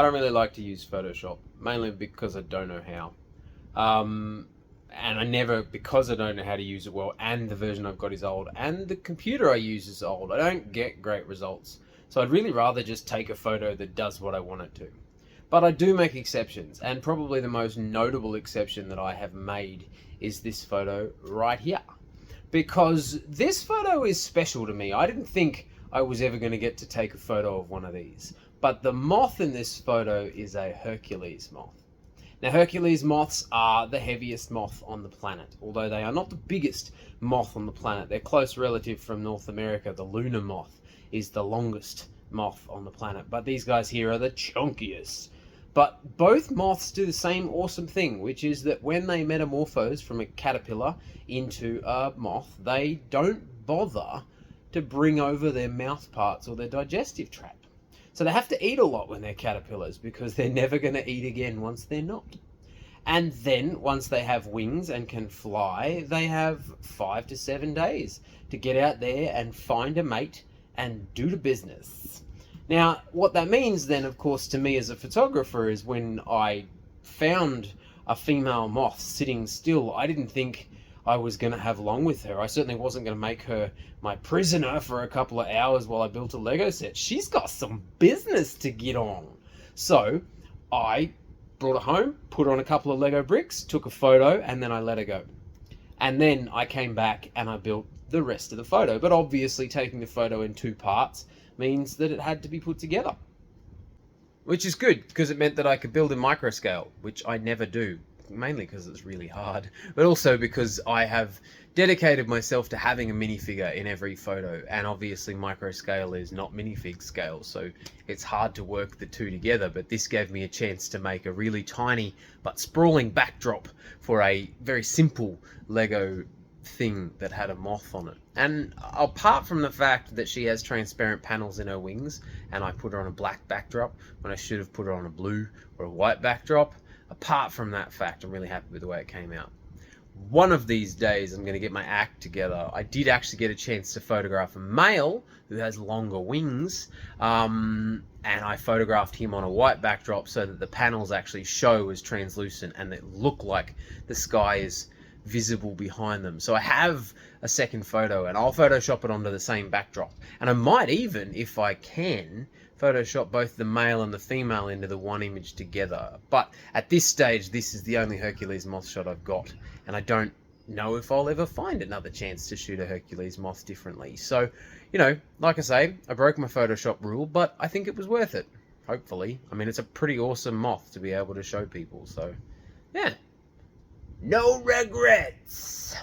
I don't really like to use Photoshop, mainly because I don't know how. And I never, because I don't know how to use it well, and the version I've got is old, and the computer I use is old, I don't get great results. So I'd really rather just take a photo that does what I want it to. But I do make exceptions, and probably the most notable exception that I have made is this photo right here. Because this photo is special to me. I didn't think I was ever going to get to take a photo of one of these. But the moth in this photo is a Hercules moth. Now, Hercules moths are the heaviest moth on the planet, although they are not the biggest moth on the planet. Their close relative from North America, the lunar moth, is the longest moth on the planet. But these guys here are the chunkiest. But both moths do the same awesome thing, which is that when they metamorphose from a caterpillar into a moth, they don't bother to bring over their mouth parts or their digestive tract. So they have to eat a lot when they're caterpillars because they're never going to eat again once they're not. And then once they have wings and can fly, they have 5 to 7 days to get out there and find a mate and do the business. Now, what that means then, of course, to me as a photographer is when I found a female moth sitting still, I didn't think I was going to have long with her. I certainly wasn't going to make her my prisoner for a couple of hours while I built a Lego set. She's got some business to get on. So I brought her home, put her on a couple of Lego bricks, took a photo, and then I let her go. And then I came back and I built the rest of the photo. But obviously taking the photo in 2 parts means that it had to be put together. Which is good, because it meant that I could build in micro scale, which I never do. Mainly because it's really hard, but also because I have dedicated myself to having a minifigure in every photo, and obviously micro scale is not minifig scale, so it's hard to work the two together, but this gave me a chance to make a really tiny but sprawling backdrop for a very simple Lego thing that had a moth on it. And apart from the fact that she has transparent panels in her wings, and I put her on a black backdrop when I should have put her on a blue or a white backdrop, apart from that fact, I'm really happy with the way it came out. One of these days, I'm going to get my act together. I did actually get a chance to photograph a male who has longer wings, and I photographed him on a white backdrop so that the panels actually show as translucent and they look like the sky is visible behind them. So I have a second photo, and I'll Photoshop it onto the same backdrop. And I might even, if I can, Photoshop both the male and the female into the one image together. But at this stage, this is the only Hercules moth shot I've got, and I don't know if I'll ever find another chance to shoot a Hercules moth differently. So, you know, like I say, I broke my Photoshop rule, but I think it was worth it. Hopefully. I mean, it's a pretty awesome moth to be able to show people, so yeah. No regrets!